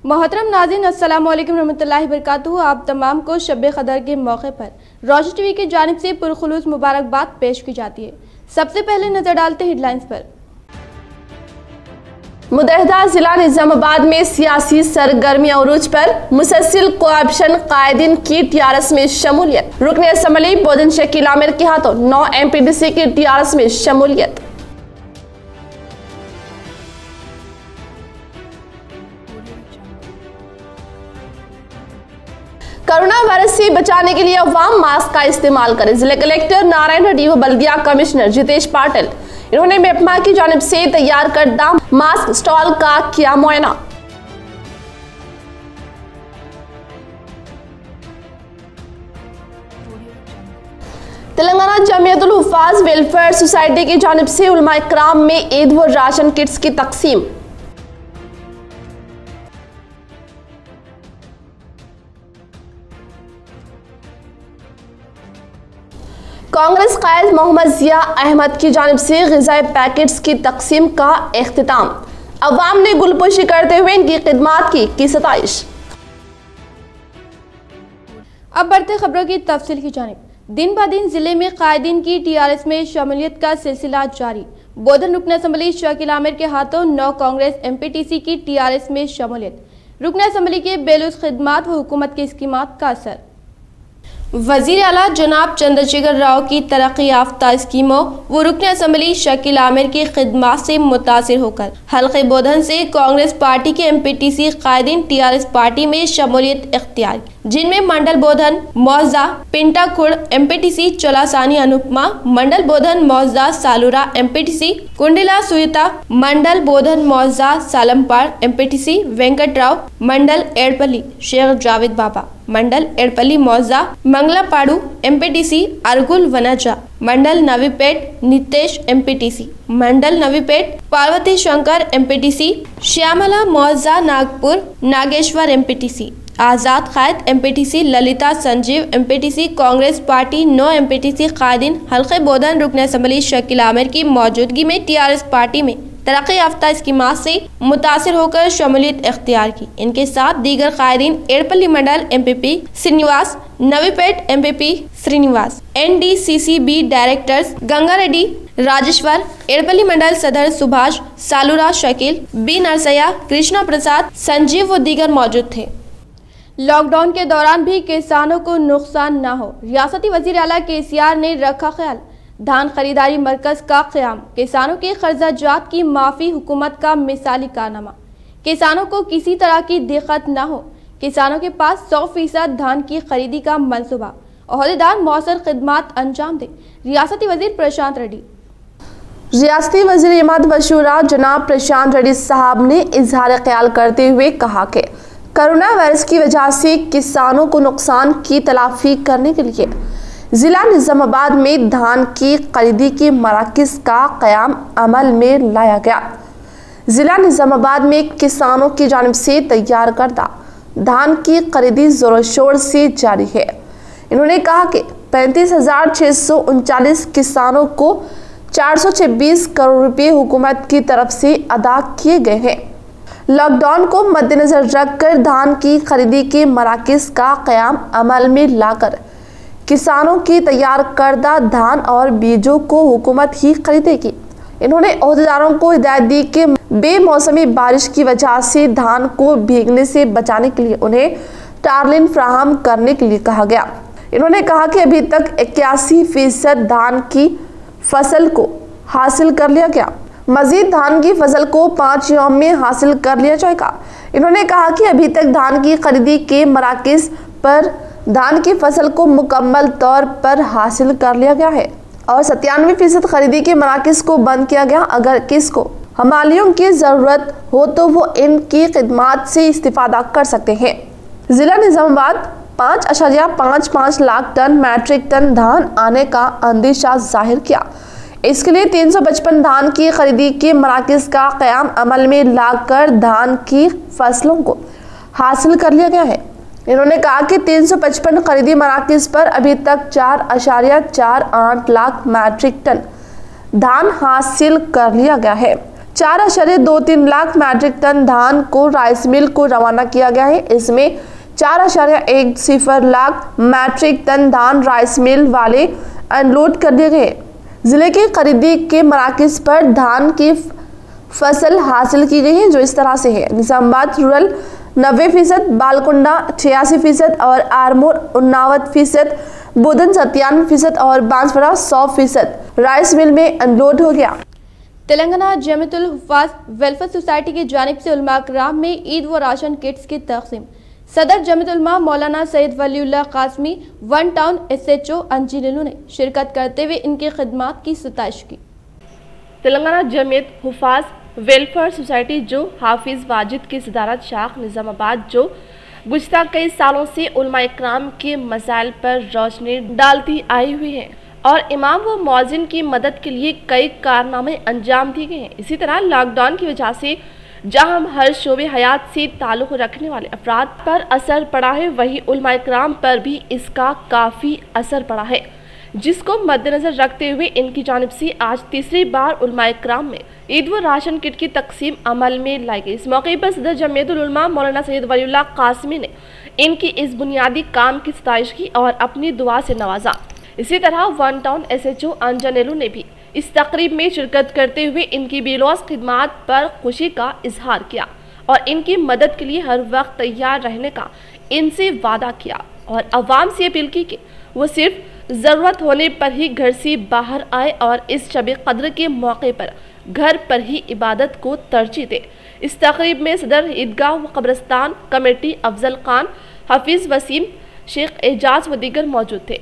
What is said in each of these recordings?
मोहतरम नाज़रीन, अस्सलाम वालेकुम रहमतुल्लाहि बरकातुहू। आप तमाम को शब क़दर के मौके पर रोशन टीवी की जानिब से पुरखुलूस मुबारकबाद पेश की जाती है। सबसे पहले नजर डालते हेडलाइंस पर। मुतहदा जिला निजामाबाद में सियासी सरगर्मी अरूज पर, मुसलसिल कोऑप्शन कायदीन की टीआरएस में शमूलियत। रुकन असम्बली बोधन शकील आमिर के हाथों 9 एमपीडीसी की टीआरएस में शमूलियत। कोरोना वायरस से बचाने के लिए अवाम मास्क का इस्तेमाल करें। जिला कलेक्टर नारायण रेड्डी व बल्दिया कमिश्नर जितेश पाटिल, इन्होंने मेपमा की जानिब से तैयार करदा मास्क स्टॉल का किया मुआयना। तेलंगाना जमीयतुल हुफ़ाज़ वेलफेयर सोसाइटी की जानिब से उलमा इकराम में ईद व राशन किट्स की तकसीम। कांग्रेस कायद मोहम्मद जिया अहमद की जानिब से ग़िज़ाई पैकेट्स की तकसीम का इख्तिताम। अवाम ने गुलपोशी करते हुए इनकी खिदमात की सताइश। अब बढ़ते खबरों की तफसील की जानिब। दिन ब दिन जिले में कायदीन की टीआरएस में शमूलियत का सिलसिला जारी। बोधन रुकन असम्बली शकील आमिर के हाथों 9 कांग्रेस एमपीटीसी की टीआरएस में शमूलियत। रुकन असम्बली के बेलूस खिदमात व हुकूमत की स्कीमात का असर। वजीर आला जनाब चंद्रशेखर राव की तरक्की याफ्ता स्कीमों व रुकन असम्बली शकील आमिर की खिदमात से मुतासिर होकर हल्के बोधन से कांग्रेस पार्टी के एमपीटीसी कायदीन टीआरएस पार्टी में शमूलियत इख्तियार, जिनमें मंडल बोधन मौजा पिंटा खुड़ एमपीटीसी चोलासानी अनुपमा, मंडल बोधन मौजा सालूरा एमपीटीसी कुंडिला सुयता, मंडल बोधन मौजा सालमपाड़ एमपीटीसी वेंकटराव, मंडल एड़पल्ली शेख जावेद बाबा, मंडल एड़पल्ली मौजा Mangalapadu MPTC Argul Vanaja, mandal Navipet Nitesh MPTC, mandal Navipet Parvati Shankar MPTC, Shyamala मौजा नागपुर नागेश्वर एमपीटीसी, आजाद कायद MPTC Lalita Sanjeev MPTC. Congress party 9 MPTC कायदीन हल्के बोधन रुकन असम्बली शकील आमिर की मौजूदगी में टीआरएस पार्टी में तरक्की याफ्ता स्कीमात से मुतासिर होकर शमूलियत इख्तियार की। इनके साथ दीगर कायदीन Edpalli mandal MPP Srinivas, Navipet MPP Srinivas, NDCCB directors Ganga Reddy Rajeshwar, Edpalli mandal सदर सुभाष, सालूरा शकील, बी नरसैया, कृष्णा प्रसाद, संजीव व दीगर मौजूद थे। लॉकडाउन के दौरान भी किसानों को नुकसान न हो, रियासती वजीर आला केसीआर ने रखा ख्याल। धान खरीदारी मरकज का क़याम, किसानों के कर्जाजात की माफ़ी हुकूमत का मिसाली कारनामा। किसानों को किसी तरह की दिक्कत न हो, किसानों के पास 100% धान की खरीदी का मंसूबा, ओहदेदार मौसर खिदमात अंजाम दे। रियासती वजीर प्रशांत रेड्डी। रियासती वजीर इमाद वशूरा जनाब प्रशांत रेड्डी साहब ने इजहार ख्याल करते हुए कहा कि कोरोना वायरस की वजह से किसानों को नुकसान की तलाफी करने के लिए जिला निजामाबाद में धान की खरीदी के मराकज़ का क़याम अमल में लाया गया। जिला निजामाबाद में किसानों की जानिब से तैयार करदा धान की खरीदी ज़ोर शोर से जारी है। इन्होंने कहा कि 35,639 किसानों को 426 करोड़ रुपए हुकूमत की तरफ से अदा किए गए हैं। लॉकडाउन को मद्देनजर रखकर धान की खरीदी के मराकज़ का क़याम अमल में लाकर किसानों की तैयार करदा धान और बीजों को हुकूमत ही खरीदेगी। इन्होंने ओहदेदारों को हिदायत दी कि बेमौसमी बारिश की वजह से धान को भीगने से बचाने के लिए उन्हें टार्लिन फ्राहम करने के लिए कहा गया। इन्होंने कहा कि अभी तक 81% धान की फसल को हासिल कर लिया गया, मजीद धान की फसल को 5 यौम में हासिल कर लिया जाएगा। इन्होंने कहा कि अभी तक धान की खरीदी के मराकज़ पर धान की फसल को मुकम्मल तौर पर हासिल कर लिया गया है और 97% खरीदी के मराकज़ को बंद किया गया। अगर किसको हमालियों की ज़रूरत हो तो वो इनकी खिदमात से इस्तिफ़ादा कर सकते हैं। ज़िला Nizamabad 5.55 lakh ton metric ton धान आने का अंदेशा जाहिर किया। इसके लिए 355 धान की खरीदी के मराकज़ का क़याम अमल में लाकर धान की फसलों को हासिल कर लिया गया है। इन्होंने कहा कि 355 खरीदी मराकज़ पर अभी तक 4.48 लाख मैट्रिक टन धान हासिल कर लिया गया है। 4.23 लाख मैट्रिक टन धान को राइस मिल को रवाना किया गया है। इसमें 4.10 लाख मैट्रिक टन धान राइस मिल वाले अनलोड कर दिए गए। जिले के खरीदी के मराकज पर धान की फसल हासिल की गई है, जो इस तरह से है। निजामाबाद रूरल 90%, बालकुंडा 86% और आरमोर 89%, बोधन 97% और बांसवाड़ा 100% राइस मिल में अनलोड हो गया। तेलंगाना जमीयतुल हुफ़ाज़ वेलफेयर सोसाइटी की जानिब से उलमा किराम में ईद व राशन किट्स की तक़सीम। सदर जमीयतुल उलमा मौलाना Syed Waliullah Qasmi one town SHO अंजिनेलू ने शिरकत करते हुए इनकी खिदमत की सताइश की। तेलंगाना जमीयत हुफ़ाज़ वेलफेयर सोसाइटी जो हाफिज़ वाजिद की सदारत शाख निज़ामाबाद जो गुज़िश्ता कई सालों से उलमा इकराम के मसाइल पर रोशनी डालती आई हुई है और इमाम व मौज़िन की मदद के लिए कई कारनामे अंजाम दिए गए हैं। इसी तरह लॉकडाउन की वजह से जहां हर शोबे हयात से ताल्लुक़ रखने वाले अफराद पर असर पड़ा है, वहीं उलमा इकराम पर भी इसका काफ़ी असर पड़ा है, जिसको मद्देनजर रखते हुए इनकी जानिब से आज तीसरी बार उलमा इकराम में ईद व राशन किट की तकसीम अमल में लाई गई। इस मौके पर सदर जमीयतुल उलमा मौलाना सैयद वलीउल्लाह कासमी ने इनकी इस बुनियादी काम की सताइश की और अपनी दुआ से नवाजा। इसी तरह वन टाउन SHO अंजनेलू ने भी इस तकरीब में शिरकत करते हुए इनकी बेलौस खिदमात पर खुशी का इजहार किया और इनकी मदद के लिए हर वक्त तैयार रहने का इनसे वादा किया और अवाम से अपील की कि वो सिर्फ ज़रूरत होने पर ही घर से बाहर आए और इस शब कद्र के मौके पर घर पर ही इबादत को तरजीह दे। इस तकरीब में सदर ईदगाह व कब्रिस्तान कमेटी अफजल खान, हफीज़ वसीम, शेख एजाज व दीगर मौजूद थे।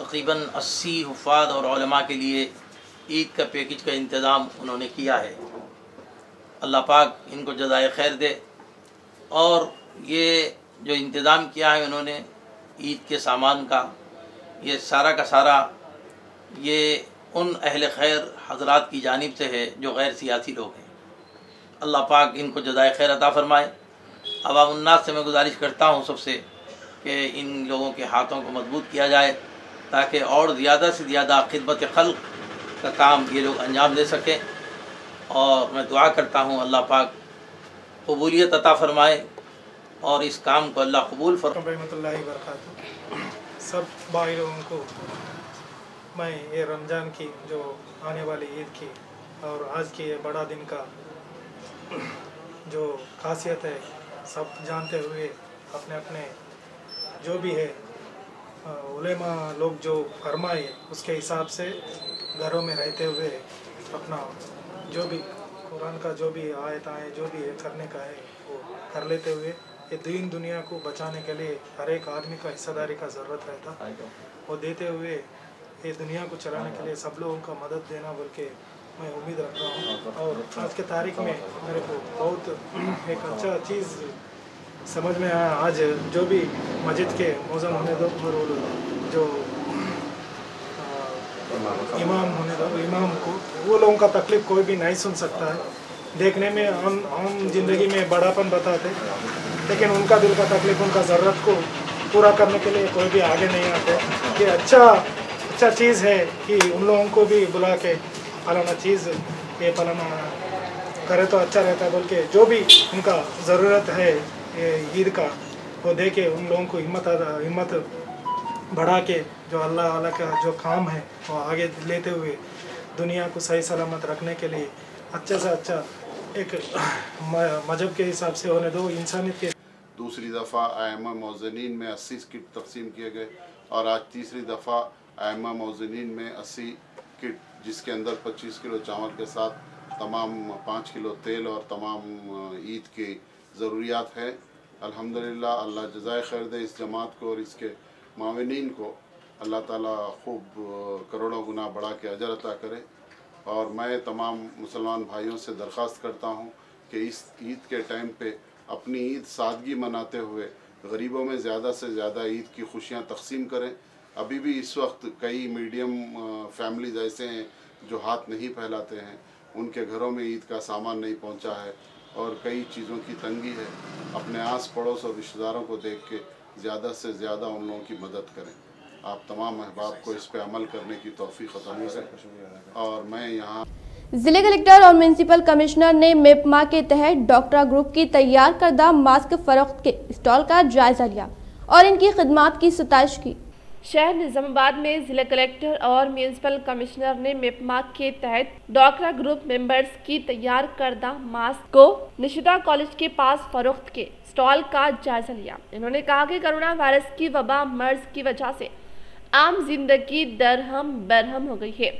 तकरीबन 80 हुफ़ाज़ और उलमा के लिए ईद का पैकेज का इंतज़ाम उन्होंने किया है। अल्लाह पाक इनको जज़ाए खैर दे। और ये जो इंतज़ाम किया है उन्होंने ईद के सामान का, ये सारा का सारा ये उन अहले खैर हज़रात की जानिब से है जो गैर सियासी लोग हैं। अल्लाह पाक इनको जज़ाए खैर अता फ़रमाए। अवाम उन्नास से मैं गुजारिश करता हूँ सबसे कि इन लोगों के हाथों को मजबूत किया जाए ताकि और ज़्यादा से ज़्यादा खिदमत खल्क़ का काम ये लोग अंजाम दे सकें। और मैं दुआ करता हूँ अल्लाह पाक कबूलियत अता फ़रमाए और इस काम को अल्लाह कबूल फरमाए। सब भाई लोगों को मैं ये रमज़ान की जो आने वाली ईद की और आज की ये बड़ा दिन का जो खासियत है सब जानते हुए अपने अपने जो भी है उलेमा लोग जो फरमाए उसके हिसाब से घरों में रहते हुए अपना जो भी कुरान का जो भी आयत आए जो भी है करने का है वो कर लेते हुए ये दीन दुनिया को बचाने के लिए हर एक आदमी का हिस्सेदारी का ज़रूरत रहता वो देते हुए ये दुनिया को चलाने के लिए सब लोगों का मदद देना बोल के मैं उम्मीद रखता हूँ। और आज के तारीख में मेरे को बहुत एक अच्छा चीज़ समझ में आया। आज जो भी मस्जिद के मौज़न होने दो और जो इमाम होने दो इमाम को वो लोगों का तकलीफ़ कोई भी नहीं सुन सकता है। देखने में हम ज़िंदगी में बड़ापन बताते लेकिन उनका दिल का तकलीफ़ उनका ज़रूरत को पूरा करने के लिए कोई भी आगे नहीं आते। ये अच्छा चीज़ है कि उन लोगों को भी बुला के फलाना चीज़ ये फलाना करे तो अच्छा रहता है बोल के जो भी उनका ज़रूरत है ईद का वो दे के उन लोगों को हिम्मत बढ़ा के जो अल्लाह वाला का जो काम है वो आगे लेते हुए दुनिया को सही सलामत रखने के लिए अच्छा से अच्छा एक मजहब के हिसाब से होने दो इंसानियत के। दूसरी दफ़ा आइम्मा मौज़नीन में 80 किट तकसीम किए गए और आज तीसरी दफ़ा आइम्मा मौज़नीन में 80 किट जिसके अंदर 25 किलो चावल के साथ तमाम 5 किलो तेल और तमाम ईद की ज़रूरियात है। अल्हम्दुलिल्लाह अल्लाह जज़ाए खैर दे इस जमात को और इसके माविनीन को अल्लाह ताला खूब करोड़ों गुना बढ़ा के अजर अता करे। और मैं तमाम मुसलमान भाइयों से दरख्वास्त करता हूँ कि इस ईद के टाइम पे अपनी ईद सादगी मनाते हुए गरीबों में ज़्यादा से ज़्यादा ईद की खुशियाँ तकसीम करें। अभी भी इस वक्त कई मीडियम फैमिलीज ऐसे हैं जो हाथ नहीं फैलाते हैं, उनके घरों में ईद का सामान नहीं पहुंचा है और कई चीज़ों की तंगी है। अपने आस पड़ोस और रिश्तेदारों को देख के ज़्यादा से ज़्यादा उन लोगों की मदद करें। आप तमाम अहबाब को इस पे अमल करने की तौफीक अता करें। और मैं यहाँ जिले कलेक्टर और म्युनिसिपल कमिश्नर ने मेपमा के तहत डॉक्टर ग्रुप की तैयार करदा मास्क फरोख्त के स्टॉल का जायजा लिया और इनकी खिदमात की सताइश की। शहर निजामाबाद में जिला कलेक्टर और म्युनिसिपल कमिश्नर ने मेपमा के तहत डॉक्टर ग्रुप मेंबर्स की तैयार करदा मास्क को निशिता कॉलेज के पास फरोख्त के स्टॉल का जायजा लिया। इन्होंने कहा कि कोरोना वायरस की वबा मर्ज की वजह से आम जिंदगी दरहम बरहम हो गई है।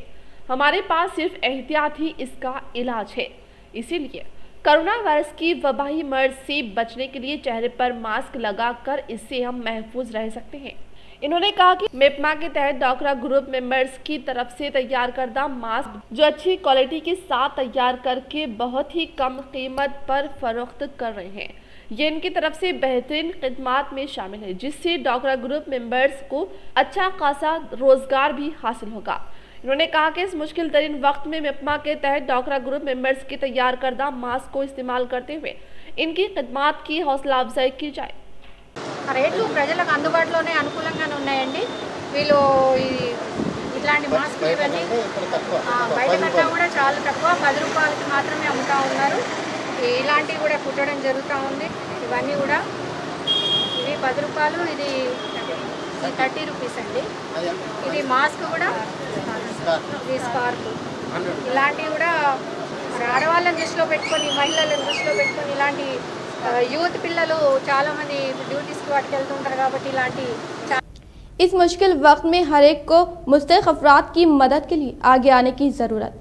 हमारे पास सिर्फ एहतियात ही इसका इलाज है, इसीलिए कोरोना वायरस की वबाई मर्ज से बचने के लिए चेहरे पर मास्क लगाकर इससे हम महफूज रह सकते हैं। इन्होंने कहा कि मेपमा के तहत डॉक्टर ग्रुप मेंबर्स की तरफ से तैयार करदा मास्क जो अच्छी क्वालिटी के साथ तैयार करके बहुत ही कम कीमत पर फरोख्त कर रहे हैं। ये इनकी तरफ से बेहतरीन खिदमात में शामिल है, जिससे डॉक्टर ग्रुप मेंबर्स को अच्छा खासा रोजगार भी हासिल होगा। इन्होंने कहा कि इस मुश्किल तरीन वक्त में मेपमा के तहत डॉक्टर ग्रुप मेंबर्स की तैयार करदा मास्क को इस्तेमाल करते हुए इनकी खिदमात की हौसला अफजाई की जाए। రేట్లు ప్రజలకు అందుబాటులోనే అనుకూలంగానే ఉన్నాయండి। వీళ్ళు ఇట్లాంటి మాస్క్ ఇవన్నీ బయట కన్నా కూడా చాలా తక్కువ 10 రూపాయలకి మాత్రమే అమ్ముతా ఉన్నారు। ఇలాంటివి కూడా కుట్టడం జరుగుతూ ఉంది। ఇవన్నీ కూడా ఇవి 10 రూపాయలు, ఇది 30 రూపీస్ అండి। ఇది మాస్క్ కూడా ఈ స్కార్ఫ్ ఇలాంటివి కూడా ఆడవాళ్ళని దృష్టిలో పెట్టుకొని మహిళలను దృష్టిలో పెట్టుకొని ఇలాంటి యూత్ పిల్లలు చాలా మంది డ్యూటీస్కి వాటికి వెళ్తుంటారు కాబట్టి ఇలాంటి इस मुश्किल वक्त में हर एक को मुस्तहिक अफराद की मदद के लिए आगे आने की ज़रूरत।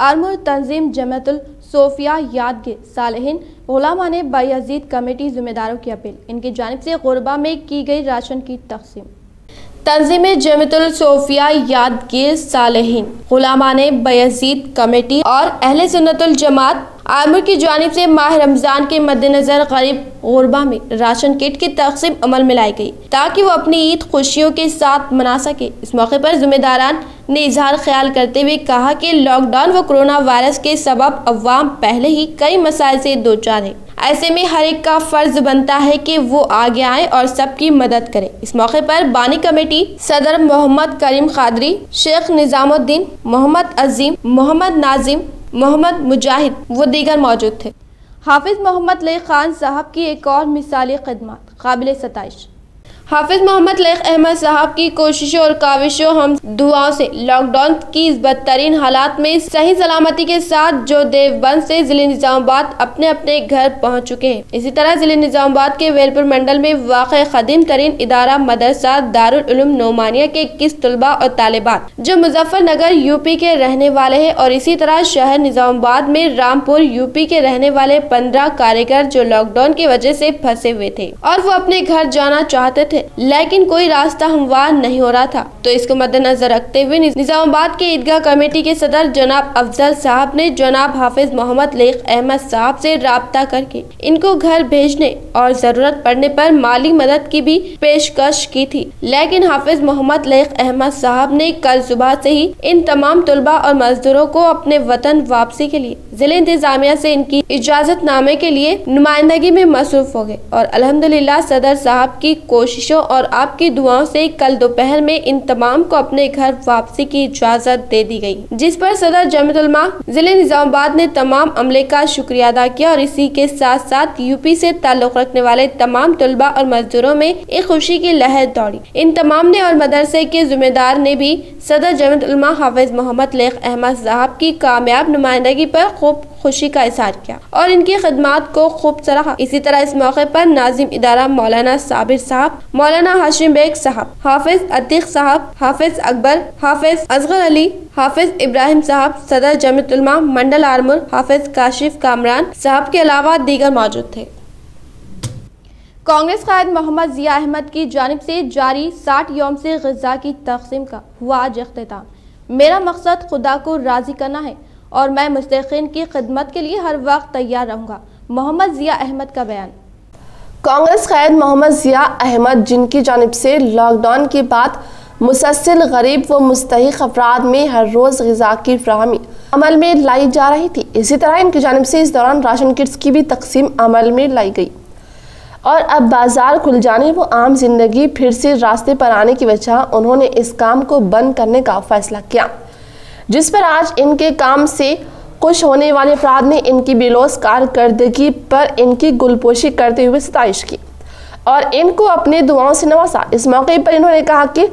आर्मूर तंजीम जमातुल सोफिया यादगे सालेहीन उलमा ने बायजीद कमेटी जिम्मेदारों की अपील। इनकी जानिब से गुरबा में की गई राशन की तकसीम। तंजीम जमातुल सोफिया यादगे सालेहीन उलमा ने बायजीद कमेटी और अहले सुन्नतुल जमात आर्मूर की जानिब से माह रमज़ान के मद्देनज़र गरीब गुरबा में राशन किट की तकसीम अमल में लाई गई ताकि वो अपनी ईद खुशियों के साथ मना सके। इस मौके पर जिम्मेदारान ने इजहार ख्याल करते हुए कहा कि लॉकडाउन व कोरोना वायरस के सबब अवाम पहले ही कई मसाइल से दो चार है। ऐसे में हर एक का फर्ज बनता है कि वो आगे आए और सबकी मदद करे। इस मौके पर बानी कमेटी सदर मोहम्मद करीम खादरी, शेख निजामुद्दीन, मोहम्मद अजीम, मोहम्मद नाजिम, मोहम्मद मुजाहिद व दीगर मौजूद थे। हाफिज मोहम्मद लईक खान साहब की एक और मिसाली खिदमत काबिल सताइश। हाफिज मोहम्मद लईक अहमद साहब की कोशिशों और काविशों हम दुआओं से लॉकडाउन की इस बदतरीन हालात में सही सलामती के साथ जो देवबंद से जिले निजामाबाद अपने अपने घर पहुंच चुके हैं। इसी तरह जिले निजामाबाद के वेलपुर मंडल में वाक़ क़दीम तरीन इदारा मदरसा दारुल उलूम नोमानिया के 21 तलबा और तालिबात जो मुजफ्फरनगर यूपी के रहने वाले हैं और इसी तरह शहर निजामाबाद में रामपुर यूपी के रहने वाले 15 कारीगर जो लॉकडाउन की वजह से फंसे हुए थे और वो अपने घर जाना चाहते थे लेकिन कोई रास्ता हमवार नहीं हो रहा था। तो इसको मद्देनजर रखते हुए निजामाबाद के ईदगाह कमेटी के सदर जनाब अफजल साहब ने जनाब हाफिज मोहम्मद लईक अहमद साहब से राब्ता करके इनको घर भेजने और जरूरत पड़ने पर माली मदद की भी पेशकश की थी। लेकिन हाफिज मोहम्मद लईक अहमद साहब ने कल सुबह से ही इन तमाम तलबा और मजदूरों को अपने वतन वापसी के लिए जिले इंतजामिया से इनकी इजाजतनामे के लिए नुमाइंदगी में मसरूफ हो गए और अल्हम्दुलिल्लाह सदर साहब की कोशिशों और आपकी दुआओं से कल दोपहर में इन तमाम को अपने घर वापसी की इजाजत दे दी गई, जिस पर सदर जमीयत उलमा जिले निजामाबाद ने तमाम अमले का शुक्रिया अदा किया और इसी के साथ साथ यूपी से ताल्लुक रखने वाले तमाम तलबा और मजदूरों में एक खुशी की लहर दौड़ी। इन तमाम ने और मदरसे के जिम्मेदार ने भी सदर जमीयत उलमा हाफिज मोहम्मद लईक अहमद साहब की कामयाब नुमाइंदगी पर खूब खुशी का इजहार किया और इनकी खिदमात को खूब सराहा। इसी तरह इस मौके पर नाजिम इदारा मौलाना साबिर साहब, मौलाना हाशिम बेग साहब, हाफिज अतीक साहब, हाफिज अकबर, हाफिज असगर अली, हाफिज इब्राहिम साहब, सदर जमीयत उलमा मंडल आर्मूर हाफिज काशिफ कामरान साहब के अलावा दीगर मौजूद थे। कांग्रेस कायद मोहम्मद जिया अहमद की जानिब से जारी 60 यौम से ग़िज़ा की तक़सीम का हुआ आज इख्तिताम। मेरा मकसद खुदा को राज़ी करना है और मैं मुस्तहिक़ीन की खिदमत के लिए हर वक्त तैयार रहूँगा। मोहम्मद जिया अहमद का बयान। कांग्रेस कायद मोहम्मद जिया अहमद जिनकी जानिब से लॉकडाउन के बाद मुसलसल गरीब व मुस्तहिक़ अफराद में हर रोज़ ग़िज़ा की फ़राहमी अमल में लाई जा रही थी, इसी तरह इनकी जानिब से इस दौरान राशन किट्स की भी तकसीम अमल में लाई गई और अब बाजार खुल जाने व आम जिंदगी फिर से रास्ते पर आने की वजह उन्होंने इस काम को बंद करने का फैसला किया, जिस पर आज इनके काम से कुछ होने वाले अफराद ने इनकी बेलौस कारकर्दगी पर इनकी गुलपोशी करते हुए सताइश की और इनको अपनी दुआओं से नवाजा। इस मौके पर इन्होंने कहा कि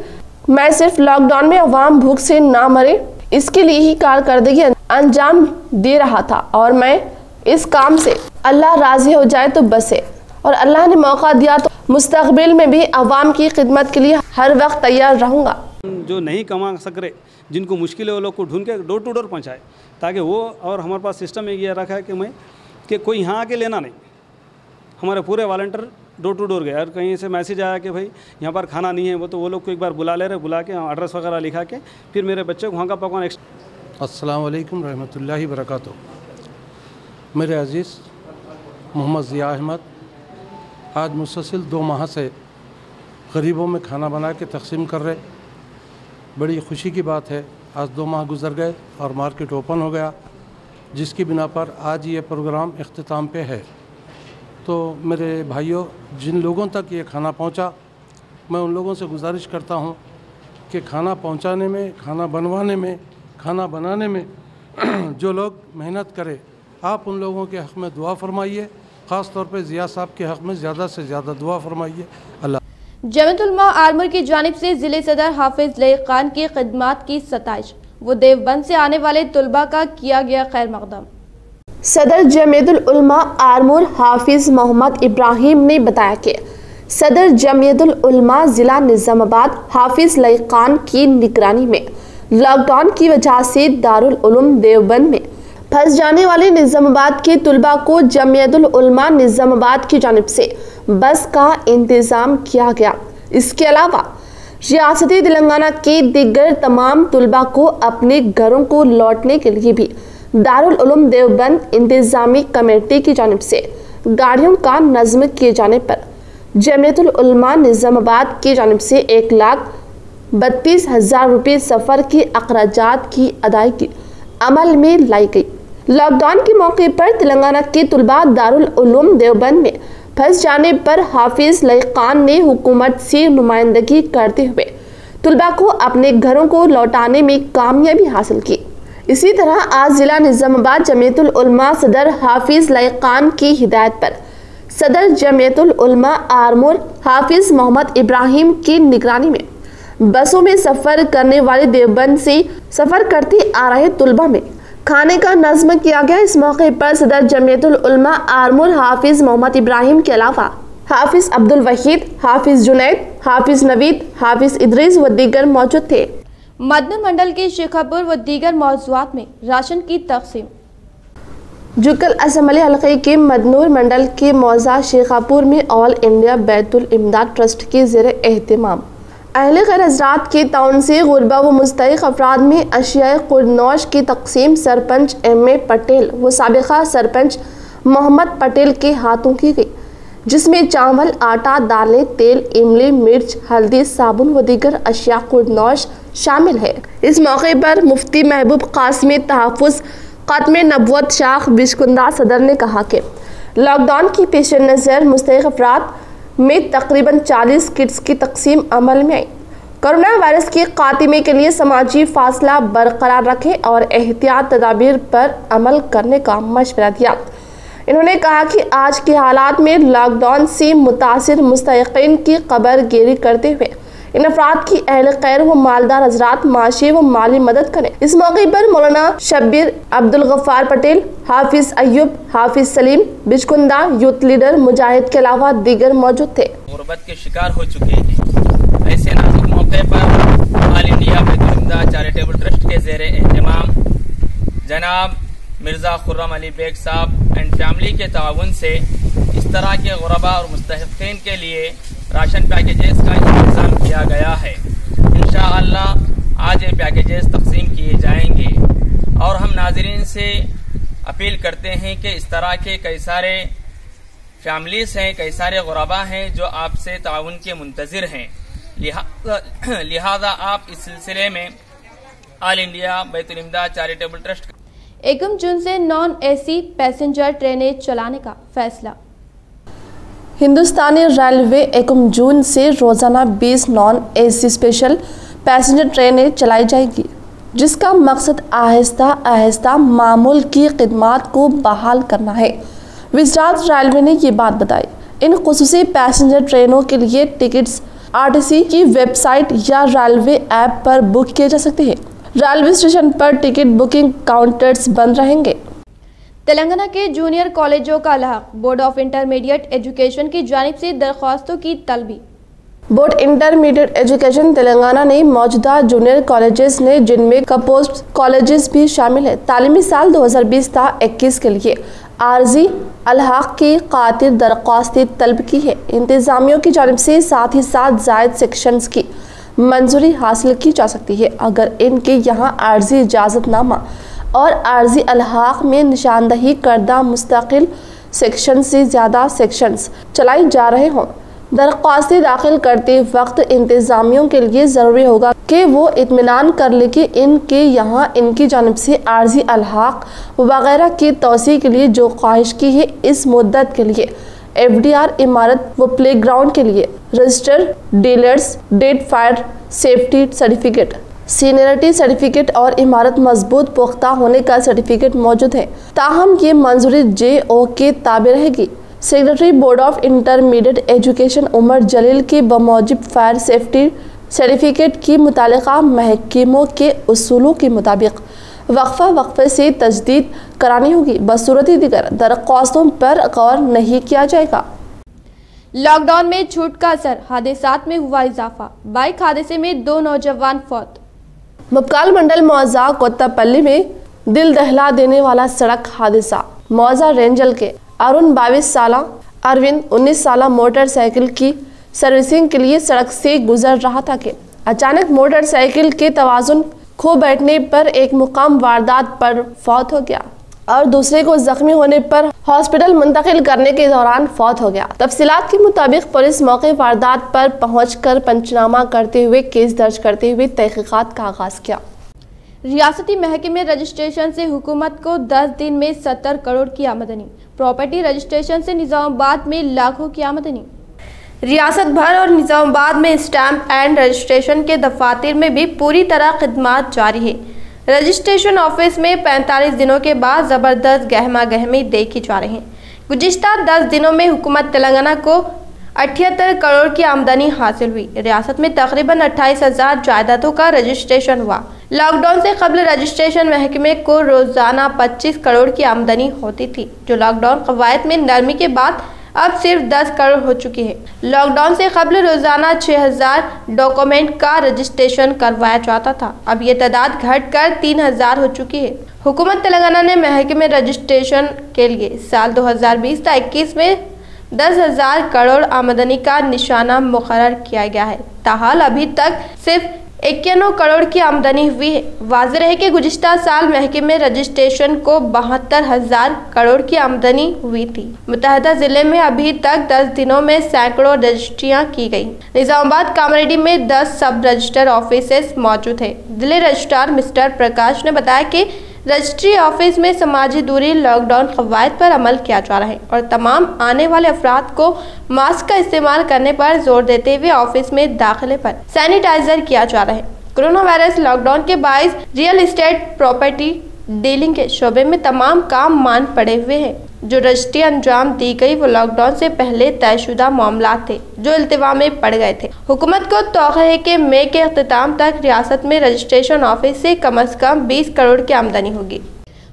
मैं सिर्फ लॉकडाउन में अवाम भूख से ना मरे इसके लिए ही कारकर्दगी अंजाम दे रहा था और मैं इस काम से अल्लाह राजी हो जाए तो बस है और अल्लाह ने मौका दिया तो मुस्तकबिल में भी अवाम की खिदमत के लिए हर वक्त तैयार रहूँगा। जो नहीं कमा सक रहे, जिनको मुश्किल है, वो लोग को ढूंढ के डोर टू डोर पहुँचाए ताकि वो, और हमारे पास सिस्टम एक ये रखा है कि कोई यहाँ आके लेना नहीं, हमारे पूरे वॉलंटियर डोर टू डोर गए और कहीं से मैसेज आया कि भाई यहाँ पर खाना नहीं है, वो लोग को एक बार बुला ले रहे, बुला के एड्रेस वगैरह लिखा के फिर मेरे बच्चे को वहाँ का पकवान। अस्सलाम वालेकुम रहमतुल्लाहि बरकातुहू। मेरे अज़ीज़ मोहम्मद ज़िया अहमद आज मुसलसल 2 माह से गरीबों में खाना बना के तकसीम कर रहे। बड़ी खुशी की बात है, आज 2 माह गुजर गए और मार्केट ओपन हो गया, जिसकी बिना पर आज ये प्रोग्राम इख्तिताम पे है। तो मेरे भाइयों, जिन लोगों तक ये खाना पहुंचा, मैं उन लोगों से गुजारिश करता हूं कि खाना पहुंचाने में, खाना बनवाने में, खाना बनाने में जो लोग मेहनत करें, आप उन लोगों के हक़ में दुआ फरमाइए, ख़ास तौर पे ज़िया साहब के हक़ में ज़्यादा से ज़्यादा दुआ फरमाइए। अल्लाह। जमीयत उलमा आरमूर की जानिब से ज़िले सदर हाफिज लईक़ खान की खिदमात की सताइश व देवबंद से आने वाले तुलबा का किया गया खैर मकदम। सदर जमीयतुल उलमा आरमूर हाफिज मोहम्मद इब्राहिम ने बताया कि सदर जमीयतुल उलमा ज़िला निज़ामाबाद हाफिज लईक़ खान की निगरानी में लॉकडाउन की वजह से दारुल उलूम देवबंद में फंस जाने वाले निज़ामाबाद के तुलबा को जमीयतुल उलमा निज़ामाबाद की जानिब से बस का इंतज़ाम किया गया। इसके अलावा रियासती तेलंगाना के दीगर तमाम तुलबा को अपने घरों को लौटने के लिए भी दारुल उलूम देवबंद इंतज़ामी कमेटी की जानिब से गाड़ियों का नज़्म किए जाने पर जमीयतुल उलमा निज़ामाबाद की जानिब से 1,32,000 रुपये सफ़र के अखराजात की अदायगी अमल में लाई गई। लॉकडाउन के मौके पर तेलंगाना के तुलबा दारुल उलूम देवबंद में फंस जाने पर हाफिज लईक़ खान ने हुकूमत से नुमाइंदगी करते हुए तुलबा को अपने घरों को लौटाने में कामयाबी हासिल की। इसी तरह आज ज़िला निज़ामाबाद जमीयतुल उलमा सदर हाफिज लईक़ खान की हिदायत पर सदर जमीयतुल उलमा आरमूर हाफिज मोहम्मद इब्राहिम की निगरानी में बसों में सफ़र करने वाले देवबंद से सफ़र करते आ रहे तुलबा में खाने का नज़्म किया गया। इस मौके पर सदर जमीयतुल उलमा आरमूर हाफिज मोहम्मद इब्राहिम के अलावा हाफिज अब्दुल वहीद, हाफिज जुनैद, हाफिज नवीद, हाफिज इदरीस व दीगर मौजूद थे। मदनूर मंडल के शेखापुर व दीगर मौज़ूआत में राशन की तक़सीम। जुकल असम्बली हल्के के मदनूर मंडल के मौज़ा शेखापुर में ऑल इंडिया बैतुल इमदाद ट्रस्ट के ज़ेर एहतिमाम अहले खैर हज़रात के ताउन से गुरबा व मुस्तहिक़ अफराद में अशियाए खुर्दनोश की तक़सीम सरपंच M.A. पटेल व साबिक़ा सरपंच मोहम्मद पटेल के हाथों की गई, जिसमें चावल, आटा, दालें, तेल, इमली, मिर्च, हल्दी, साबुन व दीगर अशिया खुर्दनोश शामिल है। इस मौके पर मुफ्ती महबूब कासिम तहफ़्फ़ुज़ ख़त्म नबुव्वत शाख बिशकुंदा सदर ने कहा कि लॉकडाउन की पेश नज़र मुस्तहिक़ अफराद में तकरीबन 40 किट्स की तकसीम अमल में आई। कोरोना वायरस के खात्मे के लिए समाजी फासला बरकरार रखें और एहतियात तदाबीर पर अमल करने का मशवरा दिया। इन्होंने कहा कि आज के हालात में लॉकडाउन से मुतासिर मुस्तहिक़ीन की खबरगिरी करते हुए इन अफराद की अहल खैर व मालदार हजरात माशी व माली मदद करें। इस मौके पर मौलाना शब्बीर अब्दुल गफ्फार पटेल, हाफिज अय्यूब, हाफिज सलीम बिचकुंदा, यूथ लीडर मुजाहिद के अलावा दीगर मौजूद थे। गुर्बत के शिकार हो चुके हैं, ऐसे नाजुक मौके पर ऑल इंडिया बैतुल इमदाद चैरिटेबल ट्रस्ट के ज़ेरे एहतिमाम जनाब मिर्ज़ा खुर्रम अली बेग साहब एंड फैमिली के ताउन से इस तरह के गुरबा और मुस्तहिक़ीन के लिए राशन पैकेजेस का इंतज़ाम किया गया है। इंशाअल्लाह आज ये पैकेजेस तकसीम किए जाएंगे और हम नाज़रीन से अपील करते हैं कि इस तरह के कई सारे फैमिलीज़ हैं, कई सारे गुरबा हैं जो आपसे ताउन के मुंतज़िर हैं। लिहाजा आप इस सिलसिले में ऑल इंडिया बैतुल इमदाद चैरिटेबल ट्रस्ट 1 जून से नॉन AC पैसेंजर ट्रेनें चलाने का फैसला। हिंदुस्तानी रेलवे 1 जून से रोजाना 20 नॉन AC स्पेशल पैसेंजर ट्रेनें चलाई जाएगी। जिसका मकसद आहिस्ता आहिस्ता मामूल की खिदमात को बहाल करना है। गुजरात रेलवे ने ये बात बताई। इन खुसूसी पैसेंजर ट्रेनों के लिए टिकट्स आरटीसी की वेबसाइट या रेलवे ऐप पर बुक किए जा सकते हैं। रेलवे स्टेशन पर टिकट बुकिंग काउंटर्स बंद रहेंगे। तेलंगाना के जूनियर कॉलेजों का लाहक बोर्ड ऑफ इंटरमीडिएट एजुकेशन की जानिब से दरख्वास्तों की तलबी। बोर्ड इंटरमीडिएट एजुकेशन तेलंगाना ने मौजूदा जूनियर कॉलेजेस ने जिनमें कपोस्ट कॉलेजेस भी शामिल है तालीमी साल 2020-21 के लिए आरजी अलहाक की खातिर दरख्वास्तें तलब की है। इंतजामियों की जानिब से साथ ही साथ जायद सेक्शंस की मंजूरी हासिल की जा सकती है अगर इनके यहाँ आरजी इजाज़तनामा और आरजी अलहाक में निशानदही करदा मुस्तकिल सेक्शन से ज़्यादा सेक्शंस चलाए जा रहे हों। दरख्वास्तें दाखिल करते वक्त इंतजामियों के लिए ज़रूरी होगा कि वो इत्मीनान कर ले कि इनके यहाँ इनकी जानिब से आरजी अलहाक वगैरह की तोसी के लिए जो ख्वाहिश की है इस मुद्दत के लिए FDR इमारत व प्ले ग्राउंड के लिए register dealers date fire safety certificate seniority certificate और इमारत मजबूत पुख्ता होने का सर्टिफिकेट मौजूद है। ताहम ये मंजूरी JO के ताबे रहेगी। Secretary board of intermediate education Umar Jalil की बमौजिब फायर सेफ्टी सर्टिफिकेट की मुतालिका महकमों के उसूलों के मुताबिक वक्फे से तजदीद करानी होगी। बसूरत दीगर दरख्वास्तों पर गौर नहीं किया जाएगा। लॉकडाउन में छूट का असर, हादसात में हुआ इजाफा। बाइक हादसे में 2 नौजवान फौत। मुबकाल मंडल मौजा कोत्तापल्ली में दिल दहला देने वाला सड़क हादसा। मौजा रेंजल के अरुण 22 साला, अरविंद 19 साला मोटरसाइकिल की सर्विसिंग के लिए सड़क से गुजर रहा था कि अचानक मोटरसाइकिल के तवाजुन खो बैठने पर एक मुकाम वारदात पर फौत हो गया और दूसरे को जख्मी होने पर हॉस्पिटल मुंतकिल करने के दौरान फौत हो गया। तफसीलात के मुताबिक पुलिस मौके वारदात पर पहुंचकर पंचनामा करते हुए केस दर्ज करते हुए तहकीकात का आगाज किया। रियासती महकमे रजिस्ट्रेशन से हुकूमत को 10 दिन में 70 करोड़ की आमदनी। प्रॉपर्टी रजिस्ट्रेशन से निजामाबाद में लाखों की आमदनी। रियासत भर और निजामाबाद में स्टैम्प एंड रजिस्ट्रेशन के दफातर में भी पूरी तरह खिदमात जारी है। रजिस्ट्रेशन ऑफिस में 45 दिनों के बाद ज़बरदस्त गहमा गहमी देखी जा रही है। गुज़िश्ता 10 दिनों में हुकूमत तेलंगाना को 78 करोड़ की आमदनी हासिल हुई। रियासत में तकरीबन 28,000 जायदादों का रजिस्ट्रेशन हुआ। लॉकडाउन से कबल रजिस्ट्रेशन महकमे को रोजाना 25 करोड़ की आमदनी होती थी, जो लॉकडाउन कवायद में नरमी के बाद अब सिर्फ 10 करोड़ हो चुकी है। लॉकडाउन से कबल रोजाना 6,000 डॉक्यूमेंट का रजिस्ट्रेशन करवाया जाता था, अब ये तादाद घटकर 3,000 हो चुकी है। हुकूमत तेलंगाना ने महकमे रजिस्ट्रेशन के लिए साल 2020-21 में 10,000 करोड़ आमदनी का निशाना मुकर्रर किया गया है। ताहाल अभी तक सिर्फ 91 करोड़ की आमदनी हुई है। वाज़ेह है कि गुज़िश्ता साल महकमे रजिस्ट्रेशन को 72,000 करोड़ की आमदनी हुई थी। मुतहदा जिले में अभी तक 10 दिनों में सैकड़ों रजिस्ट्रियाँ की गई। निजामाबाद कामरेड्डी में 10 सब रजिस्टर ऑफिस मौजूद है। जिले रजिस्ट्रार मिस्टर प्रकाश ने बताया कि रजिस्ट्री ऑफिस में समाजी दूरी लॉकडाउन कवायद पर अमल किया जा रहा है और तमाम आने वाले अफराद को मास्क का इस्तेमाल करने पर जोर देते हुए ऑफिस में दाखिले पर सैनिटाइजर किया जा रहा है। कोरोना वायरस लॉकडाउन के बायस रियल एस्टेट प्रॉपर्टी डीलिंग के शोबे में तमाम काम मांद पड़े हुए हैं। जो रजिस्ट्री अंजाम दी गई वो लॉकडाउन से पहले तयशुदा मामला थे जो इल्तिवा में पड़ गए थे। हुकूमत को तौक़ा है कि मई के अख्तिताम तक रियासत में रजिस्ट्रेशन ऑफिस से कम अज़ कम 20 करोड़ की आमदनी होगी।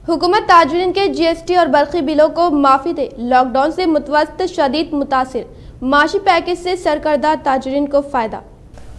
हुकूमत ताजरीन के GST और बरक़ी बिलों को माफ़ी दे। लॉकडाउन से मुतवस्सित शदीद मुतासिर, माशी पैकेज से सरकर्दा ताजरीन को फ़ायदा।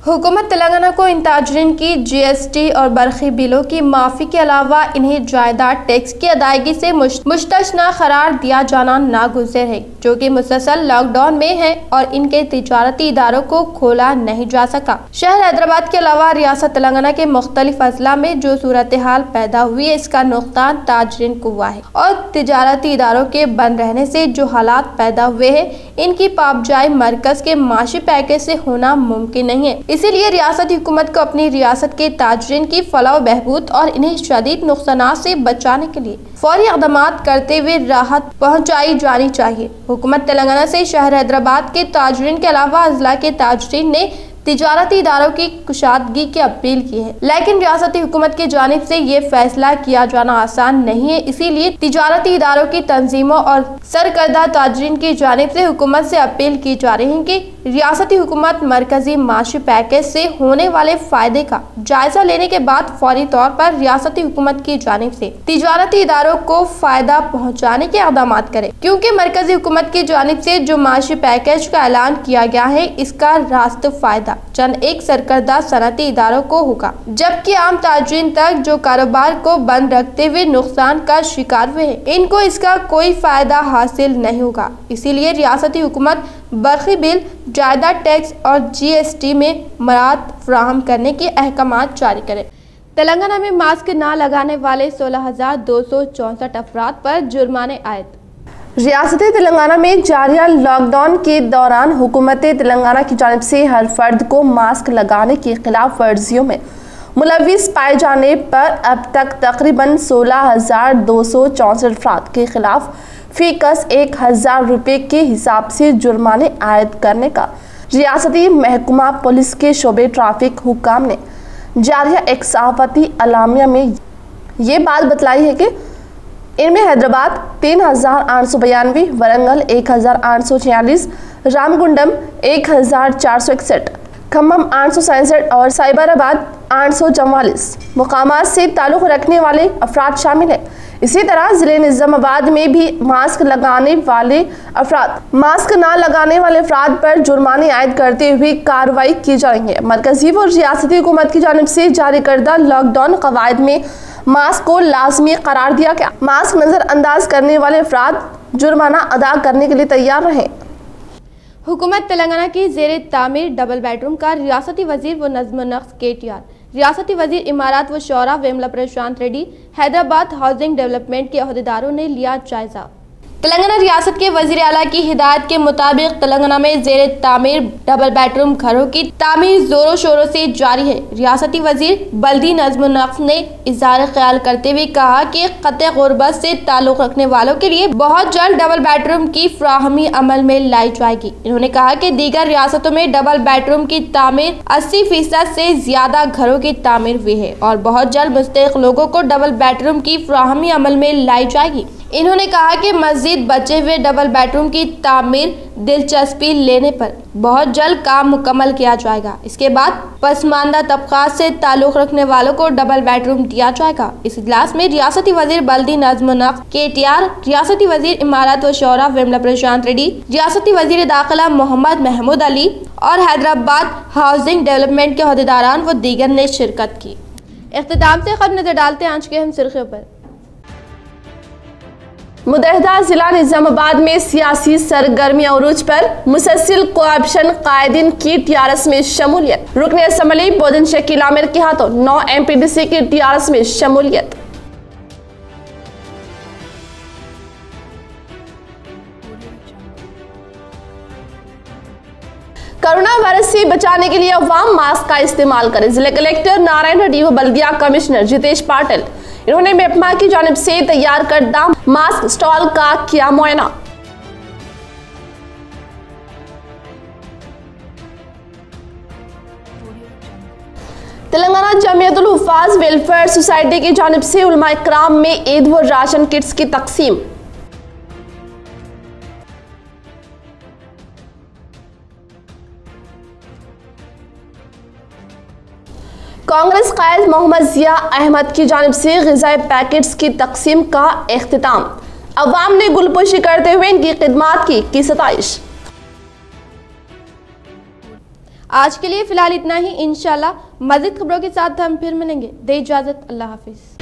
हुकूमत तेलंगाना को इन ताजरीन की GST और बरक़ी बिलों की माफ़ी के अलावा इन्हें जायदाद टैक्स की अदायगी से मुस्तस्ना करार दिया जाना नागुज़िर है, जो कि मुसलसल लॉकडाउन में है और इनके तिजारती इदारों को खोला नहीं जा सका। शहर हैदराबाद के अलावा रियासत तेलंगाना के मुख्तलिफ अजला में जो सूरत हाल पैदा हुई है, इसका नुकसान ताजरीन को हुआ है और तिजारती इदारों के बंद रहने से जो हालात पैदा हुए हैं, इनकी पाबजाई मरकज के माशी पैकेज से होना मुमकिन नहीं है। इसीलिए रियासती हुकूमत को अपनी रियासत के ताजरीन की फलाह बहबूद और इन्हें शदीद नुकसानात से बचाने के लिए फौरी इक़दामात करते हुए राहत पहुँचाई जानी चाहिए। हुकूमत तेलंगाना से शहर हैदराबाद के ताजरीन के अलावा अजला के ताजरीन ने तिजारती इदारों की कुशादगी की अपील की है, लेकिन रियासती हुकूमत की जानिब से ये फैसला किया जाना आसान नहीं है। इसीलिए तिजारती इदारों की तंजीमों और सरकर्दा ताजरीन की जानिब से हुकूमत से अपील की जा रही है कि रियासती हुकूमत मरकजी माशी पैकेज से होने वाले फायदे का जायजा लेने के बाद फौरी तौर पर रियासती हुकूमत की जानिब से तिजारती इदारों को फायदा पहुँचाने के इक़दाम करे, क्योंकि मरकजी हुकूमत की जानिब से जो माशी पैकेज का ऐलान किया गया है इसका रास्त फायदा चंद एक सरकर्दा सनती इदारों को होगा, जबकि आम ताजरीन तक जो कारोबार को बंद रखते हुए नुकसान का शिकार हुए हैं इनको इसका कोई फायदा हासिल नहीं होगा। इसीलिए रियासती हुकूमत बरखी बिल, जायदाद टैक्स और GST में मराहत फराहम करने के अहकामात जारी करे। तेलंगाना में मास्क न लगाने वाले 16,264 अफराद पर जुर्माने आयद। रियासती तेलंगाना में जारी लॉकडाउन के दौरान हुकूमत तेलंगाना की जानिब से हर फर्द को मास्क लगाने की खिलाफ वर्जियों में मुलविस पाए जाने पर अब तक तकरीबन 16,264 अफराद के खिलाफ फीकस 1,000 रुपये के हिसाब से जुर्माने आयद करने का रियासती महकमा पुलिस के शोबे ट्रैफिक हुकाम ने जारी एक सहाफती अलामिया में ये बात बतलाई है कि इनमें हैदराबाद 3,892, वरंगल 1,846, रामगुंडम 1,461, खम्मम 867 और साइबराबाद 844 मुकामात से ताल्लुक़ रखने वाले अफराद शामिल हैं। इसी तरह ज़िले निज़ामाबाद में भी मास्क न लगाने वाले अफराद पर जुर्माने आयद करते हुए कार्रवाई की जाएंगे। मरकजी और रियासती हुकूमत की जानिब से जारी करदा लॉकडाउन कवायद में मास्क को लाजमी करार दिया गया। मास्क नजरअंदाज करने वाले अफराद जुर्माना अदा करने के लिए तैयार रहें। हुकूमत तेलंगाना की ज़ेरे तामीर डबल बेडरूम का रियासती वजीर व नज़्म नक्श KTR, रियासती वजीर इमारात व शौरा वेमला प्रशांत रेड्डी, हैदराबाद हाउसिंग डेवलपमेंट के अहदेदारों ने लिया जायजा। तेलंगाना रियासत के वजीर आला की हिदायत के मुताबिक तेलंगाना में ज़ेरे तामीर डबल बेडरूम घरों की तामीर जोरों शोरों से जारी है। रियासती वजीर बल्दी नज़्म नक्श ने इज़हार ख्याल करते हुए कहा कि क़त्ए गुरबत से ताल्लुक़ रखने वालों के लिए बहुत जल्द डबल बेडरूम की फ्राहमी अमल में लाई जाएगी। इन्होंने कहा कि दीगर रियासतों में डबल बेडरूम की तामीर 80% से ज्यादा घरों की तामीर हुई है और बहुत जल्द मुस्तहिक़ लोगों को डबल बेडरूम की फ्राहमी अमल में लाई जाएगी। इन्होंने कहा कि मज़ीद बचे हुए डबल बेडरूम की तामीर दिलचस्पी लेने पर बहुत जल्द काम मुकम्मल किया जाएगा। इसके बाद पसमानदा तबक़ात से ताल्लुक़ रखने वालों को डबल बेडरूम दिया जाएगा। इस इजलास में रियासती वजीर बल्दी नज़्म नक्श KTR, रियासती वजीर इमारत व शौरा वेमला प्रशांत रेड्डी, रियासती वजीर दाखिला मोहम्मद महमूद अली और हैदराबाद हाउसिंग डेवलपमेंट के अहदेदारान व दीगर ने शिरकत की। इख्तिताम से खबर नजर डालते हैं आज के अहम सुर्खियों पर। मुतहदा जिला निजामाबाद में सियासी सरगर्मी अरूज पर मुसलसिल कोऑप्शन कायदीन की TRS में शमूलियत। रुकन असम्बली बोधन शकील आमिर के हाथों 9 MPDC की TRS में शमूलियत। कोरोना वायरस से बचाने के लिए अवाम मास्क का इस्तेमाल करें। जिला कलेक्टर नारायण रेड्डी व बल्दिया कमिश्नर जितेश पाटिल इन्होंने मेपमा की जानिब से तैयार करदा मास्क स्टॉल का किया मुआयना। तेलंगाना जमीयतुल हुफ़ाज़ वेलफेयर सोसाइटी की जानिब से उलमा इकराम में ईद व राशन किट्स की तकसीम। कांग्रेस कायद मोहम्मद जिया अहमद की जानिब से ग़िज़ाई पैकेट्स की तकसीम का इख्तिताम। अवाम ने गुलपोशी करते हुए इनकी खिदमात की सताइश। आज के लिए फिलहाल इतना ही। इंशाल्लाह मज़ीद खबरों के साथ हम फिर मिलेंगे। दे इजाज़त, अल्लाह हाफिज़।